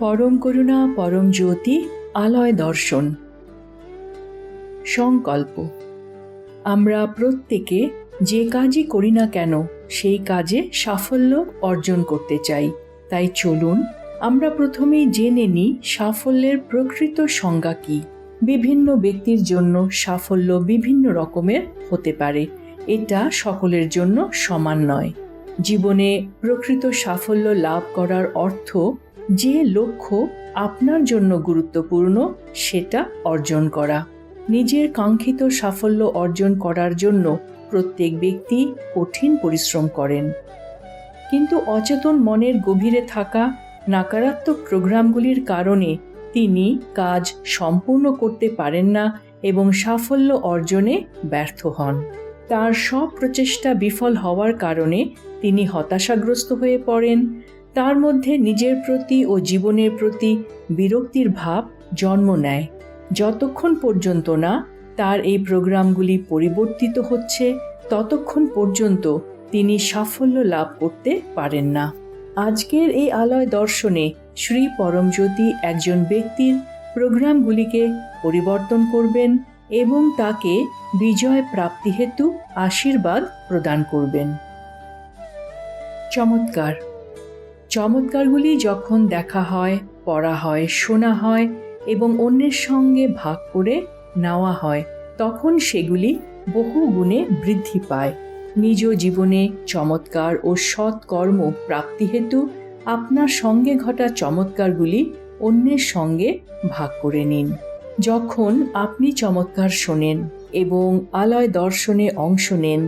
পরম করুণা পরম জ্যোতি আলয় দর্শন। সংকল্প। আমরা প্রত্যেকে যে কাজই করি না কেন সেই কাজে সাফল্য অর্জন করতে চাই। তাই চলুন আমরা প্রথমেই জেনে নিই সাফল্যের প্রকৃত সংজ্ঞা কী। বিভিন্ন ব্যক্তির জন্য সাফল্য বিভিন্ন রকমের হতে পারে, এটা সকলের জন্য সমান নয়। জীবনে প্রকৃত সাফল্য লাভ করার অর্থ যে লক্ষ্য আপনার জন্য গুরুত্বপূর্ণ সেটা অর্জন করা। নিজের কাঙ্ক্ষিত সাফল্য অর্জন করার জন্য প্রত্যেক ব্যক্তি কঠিন পরিশ্রম করেন, কিন্তু অচেতন মনের গভীরে থাকা নকারাত্মক প্রোগ্রামগুলির কারণে তিনি কাজ সম্পূর্ণ করতে পারেন না এবং সাফল্য অর্জনে ব্যর্থ হন। তার সব প্রচেষ্টা বিফল হওয়ার কারণে তিনি হতাশাগ্রস্ত হয়ে পড়েন। তার মধ্যে নিজের প্রতি ও জীবনের প্রতি বিরক্তির ভাব জন্ম নেয়। যতক্ষণ পর্যন্ত না তার এই প্রোগ্রামগুলি পরিবর্তিত হচ্ছে ততক্ষণ পর্যন্ত তিনি সাফল্য লাভ করতে পারেন না। আজকের এই আলয় দর্শনে শ্রী পরমজ্যোতি একজন ব্যক্তির প্রোগ্রামগুলিকে পরিবর্তন করবেন এবং তাকে বিজয় প্রাপ্তি হেতু আশীর্বাদ প্রদান করবেন। চমৎকার। চমৎকারগুলি যখন দেখা হয়, পড়া হয়, শোনা হয় এবং অন্যের সঙ্গে ভাগ করে নেওয়া হয়, তখন সেগুলি বহু গুণে বৃদ্ধি পায়। নিজ জীবনে চমৎকার ও সৎ কর্ম প্রাপ্তি হেতু আপনার সঙ্গে ঘটা চমৎকারগুলি অন্যের সঙ্গে ভাগ করে নিন। যখন আপনি চমৎকার শোনেন এবং আলয় দর্শনে অংশ নেন,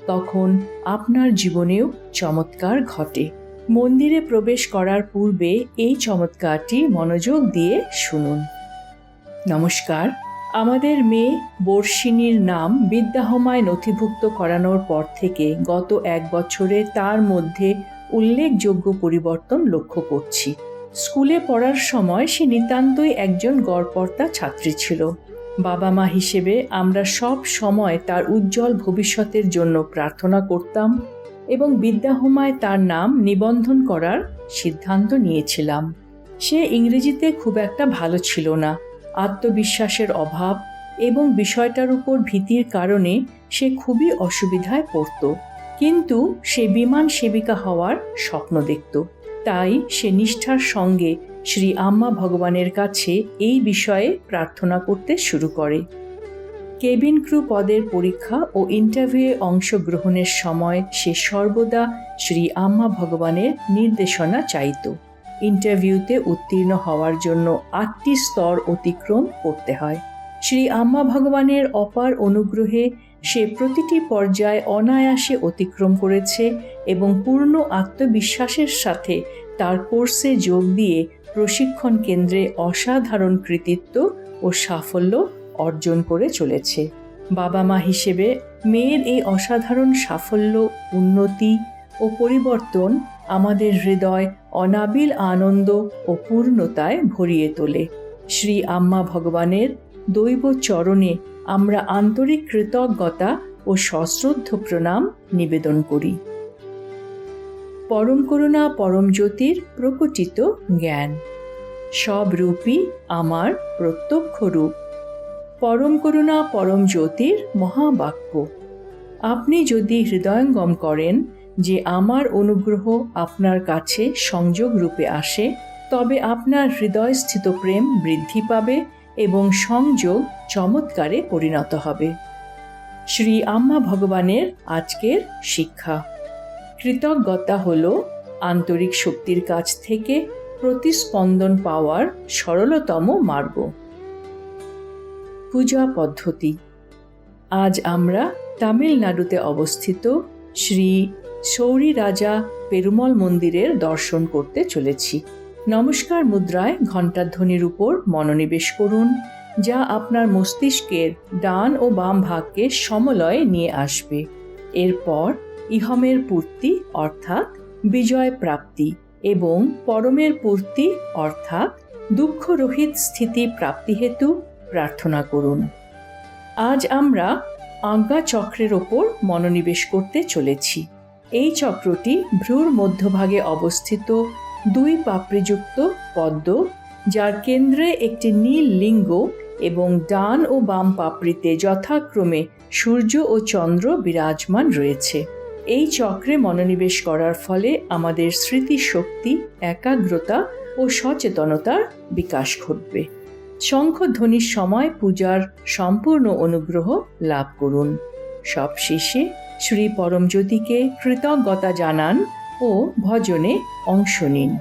তখন আপনার জীবনেও চমৎকার ঘটে। মন্দিরে প্রবেশ করার পূর্বে এই চমৎকারটি মনোযোগ দিয়ে শুনুন। নমস্কার। আমাদের মেয়ে বর্ষিণীর নাম বিদ্যাহমায় নথিভুক্ত করানোর পর থেকে গত 1 বছরে তার মধ্যে উল্লেখযোগ্য পরিবর্তন লক্ষ্য করছি। স্কুলে পড়ার সময় সে নিতান্তই একজন গড়পড়তা ছাত্রী ছিল। বাবা মা হিসেবে আমরা সব সময় তার উজ্জ্বল ভবিষ্যতের জন্য প্রার্থনা করতাম এবং বিদ্যাহমায় তার নাম নিবন্ধন করার সিদ্ধান্ত নিয়েছিলাম। সে ইংরেজিতে খুব একটা ভালো ছিল না। আত্মবিশ্বাসের অভাব এবং বিষয়টার উপর ভীতির কারণে সে খুবই অসুবিধায় পড়ত, কিন্তু সে বিমান সেবিকা হওয়ার স্বপ্ন দেখত। তাই সে নিষ্ঠার সঙ্গে শ্রী আম্মা ভগবানের কাছে এই বিষয়ে প্রার্থনা করতে শুরু করে। কেবিন ক্রু পদের পরীক্ষা ও ইন্টারভিউয়ে অংশগ্রহণের সময় সে সর্বদা শ্রী আম্মা ভগবানের নির্দেশনা চাইত। ইন্টারভিউতে উত্তীর্ণ হওয়ার জন্য 8টি স্তর অতিক্রম করতে হয়। শ্রী আম্মা ভগবানের অপার অনুগ্রহে সে প্রতিটি পর্যায় অনায়াসে অতিক্রম করেছে এবং পূর্ণ আত্মবিশ্বাসের সাথে তার কোর্সে যোগ দিয়ে প্রশিক্ষণ কেন্দ্রে অসাধারণ কৃতিত্ব ও সাফল্য অর্জন করে চলেছে। বাবা মা হিসেবে মেয়ের এই অসাধারণ সাফল্য, উন্নতি ও পরিবর্তন আমাদের হৃদয় অনাবিল আনন্দ ও পূর্ণতায় ভরিয়ে তোলে। শ্রী আম্মা ভগবানের দৈব চরণে আমরা আন্তরিক কৃতজ্ঞতা ও সশ্রদ্ধ প্রণাম নিবেদন করি। পরম করুণা পরম জ্যোতির প্রকটিত জ্ঞান। সব রূপই আমার প্রত্যক্ষ রূপ। পরম করুণা পরম জ্যোতির মহাবাক্য। আপনি যদি হৃদয়ঙ্গম করেন যে আমার অনুগ্রহ আপনার কাছে সংযোগ রূপে আসে, তবে আপনার হৃদয়স্থিত প্রেম বৃদ্ধি পাবে এবং সংযোগ চমৎকারে পরিণত হবে। শ্রী আম্মা ভগবানের আজকের শিক্ষা। কৃতজ্ঞতা হল আন্তরিক শক্তির কাছ থেকে প্রতিস্পন্দন পাওয়ার সরলতম মার্গ। পূজা পদ্ধতি। আজ আমরা তামিলনাড়ুতে অবস্থিত শ্রী সৌরি রাজা পেরুমল মন্দিরের দর্শন করতে চলেছি। নমস্কার মুদ্রায় ঘণ্টাধ্বনির উপর মনোনিবেশ করুন, যা আপনার মস্তিষ্কের ডান ও বাম ভাগকে সমলয়ে নিয়ে আসবে। এরপর ইহমের পূর্তি অর্থাৎ বিজয় প্রাপ্তি এবং পরমের পূর্তি অর্থাৎ দুঃখরহিত স্থিতি প্রাপ্তি হেতু প্রার্থনা করুন। আজ আমরা আজ্ঞা চক্রের ওপর মনোনিবেশ করতে চলেছি। এই চক্রটি ভ্রুর মধ্যভাগে অবস্থিত 2 পাপড়িযুক্ত পদ্ম, যার কেন্দ্রে একটি নীল লিঙ্গ এবং ডান ও বাম পাপড়িতে যথাক্রমে সূর্য ও চন্দ্র বিরাজমান রয়েছে। এই চক্রে মনোনিবেশ করার ফলে আমাদের স্মৃতিশক্তি, একাগ্রতা ও সচেতনতার বিকাশ ঘটবে। শঙ্খধ্বনির সময় পূজার সম্পূর্ণ অনুগ্রহ লাভ করুন। সবশেষে শ্রী পরমজ্যোতিকে কৃতজ্ঞতা জানান ও ভজনে অংশ নিন।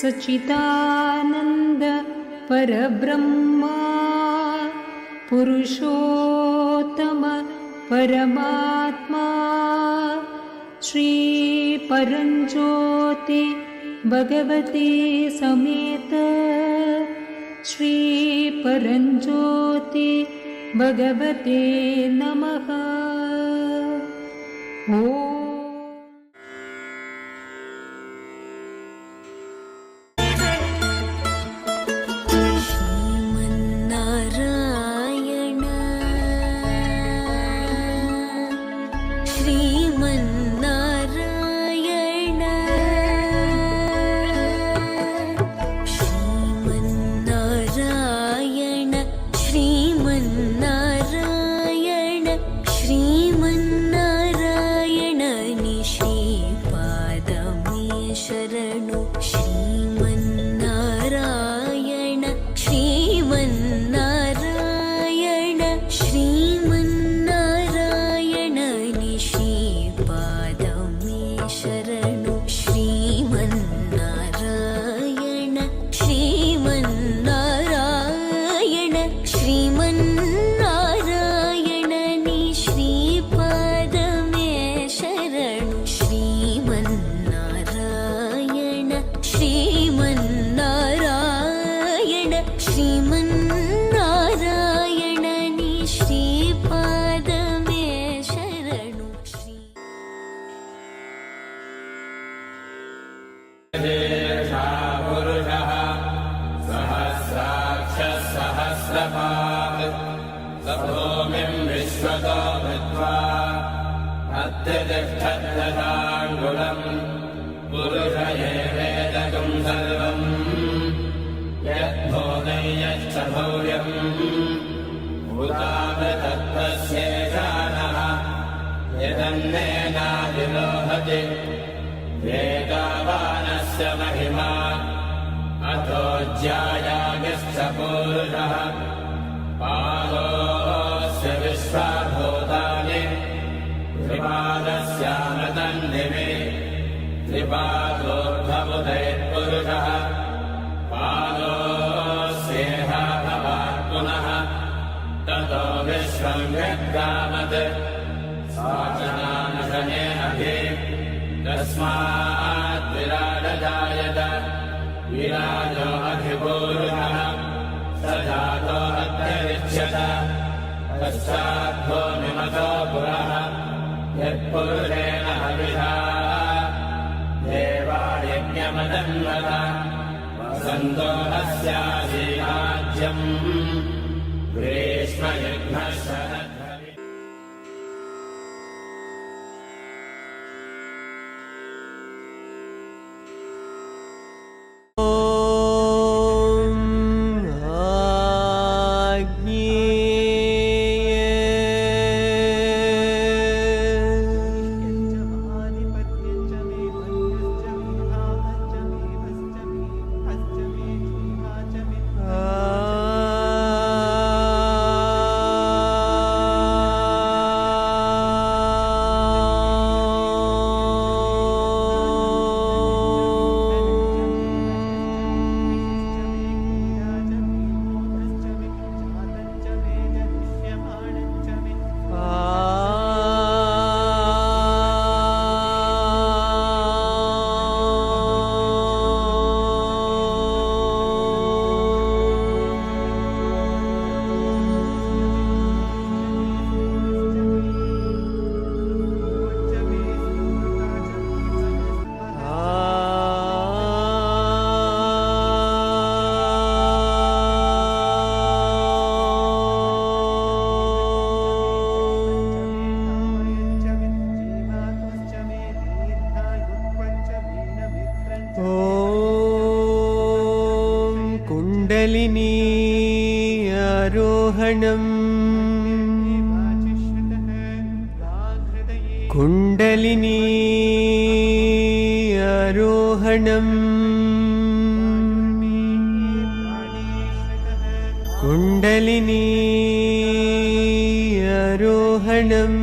सच्चिदानंद परब्रह्मा पुरुषोत्तम परमात्मा श्री परंज्योति भगवती समेत श्री परंज्योति भगवते नमः। ओम वेदावानस्य महिमा अथो ज्यायागश्च पूरुषः पादोऽस्य विश्वभूतानि त्रिपादस्यामृतन्दिवे त्रिपादोर्ध्वमुदयत्पुरुषः पादोऽस्येह भवात् पुनः ततो विश्वं यद्गामत् साचनानशने अभि तस्मात् विराजजायत विराजो अधिपूरुषः स जातो अत्यरिच्यत पश्चाद्भूमिमतो पुरः यत्पुरुषेण हविषा देवा यज्ञमदन्वत वसन्तो अस्यासीराज्यम् ग्रीष्मयुग्मः शरद् कुण्डलिनी आरोहणम् कुण्डलिनी आरोहणम् कुण्डलिनी आरोहणम्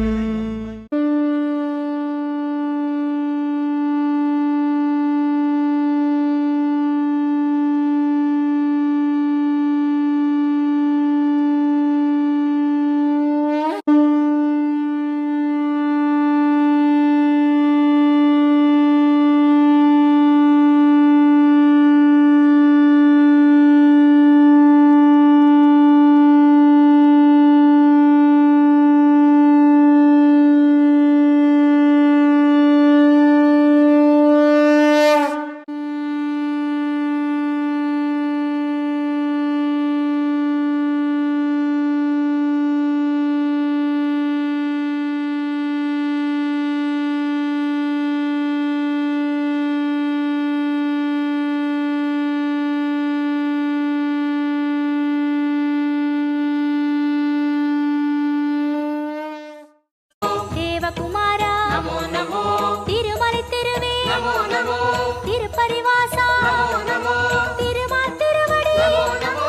தேவகுமாரா நமோ நமோ திருமலை திருவே நமோ நமோ திருப்பரிவாசா நமோ நமோ திருமால் திருவடி நமோ நமோ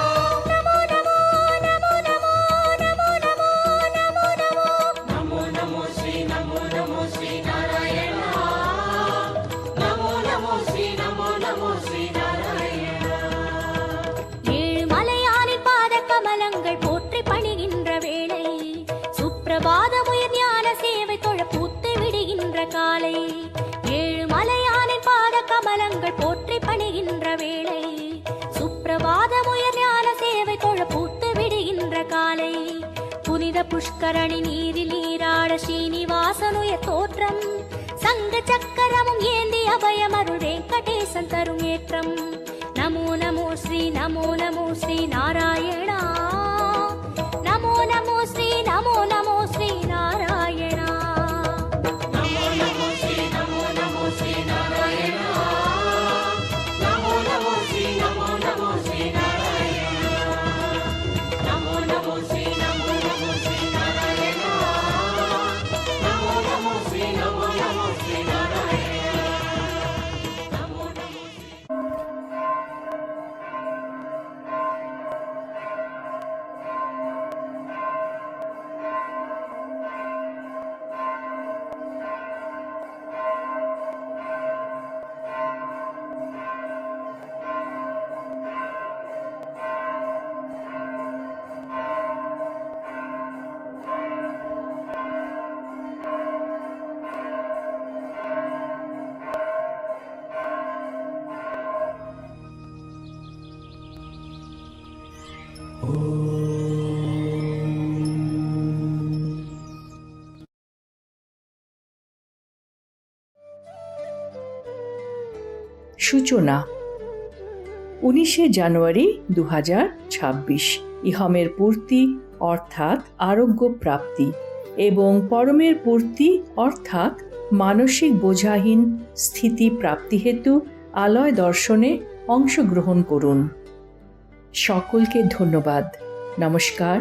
நமோ நமோ நமோ நமோ நமோ நமோ நமோ நமோ ஸ்ரீ நமோ நமோ ஸ்ரீ நாராயணா நமோ நமோ ஸ்ரீ நாராயணா ஏழு மலையானின் பாத கமலங்கள் போற்றி பணிகின்ற வேளை சுப்பிரபாதமுயர் ஞான சேவை தொழ பூத்து விடுகின்ற காலை ஏழு மலையானின் பாத கமலங்கள் போற்றி பணிகின்ற வேளை சுப்பிரபாதமுயர் ஞான சேவை தொழ பூத்து விடுகின்ற காலை புனித புஷ்கரணி நீரில் நீராட ஸ்ரீனிவாசனுய தோற்றம் சங்க சக்கரமும் ஏந்தி அபயமருள் வெங்கடேசன் தரும் ஏற்றம் நமோ நமோ ஸ்ரீ நாராயணா நமோ நமோ ஸ்ரீ நாராயணா நமோ நமோ ஸ்ரீ நாராயணா நமோ நமோ ஸ்ரீ நாராயணா நமோ நமோ ஸ்ரீ நாராயணா நமோ நமோ ஸ்ரீ நாராயணா நமோ நமோ সূচনা 19শে জানুয়ারি 2026 ইহমের পূর্তি অর্থাৎ আরোগ্য প্রাপ্তি এবং পরমের পূর্তি অর্থাৎ মানসিক বোঝাহীন স্থিতি প্রাপ্তি হেতু আলয় দর্শনে অংশগ্রহণ করুন। সকলকে ধন্যবাদ। নমস্কার।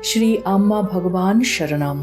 শ্রী আম্মা ভগবান শরণম।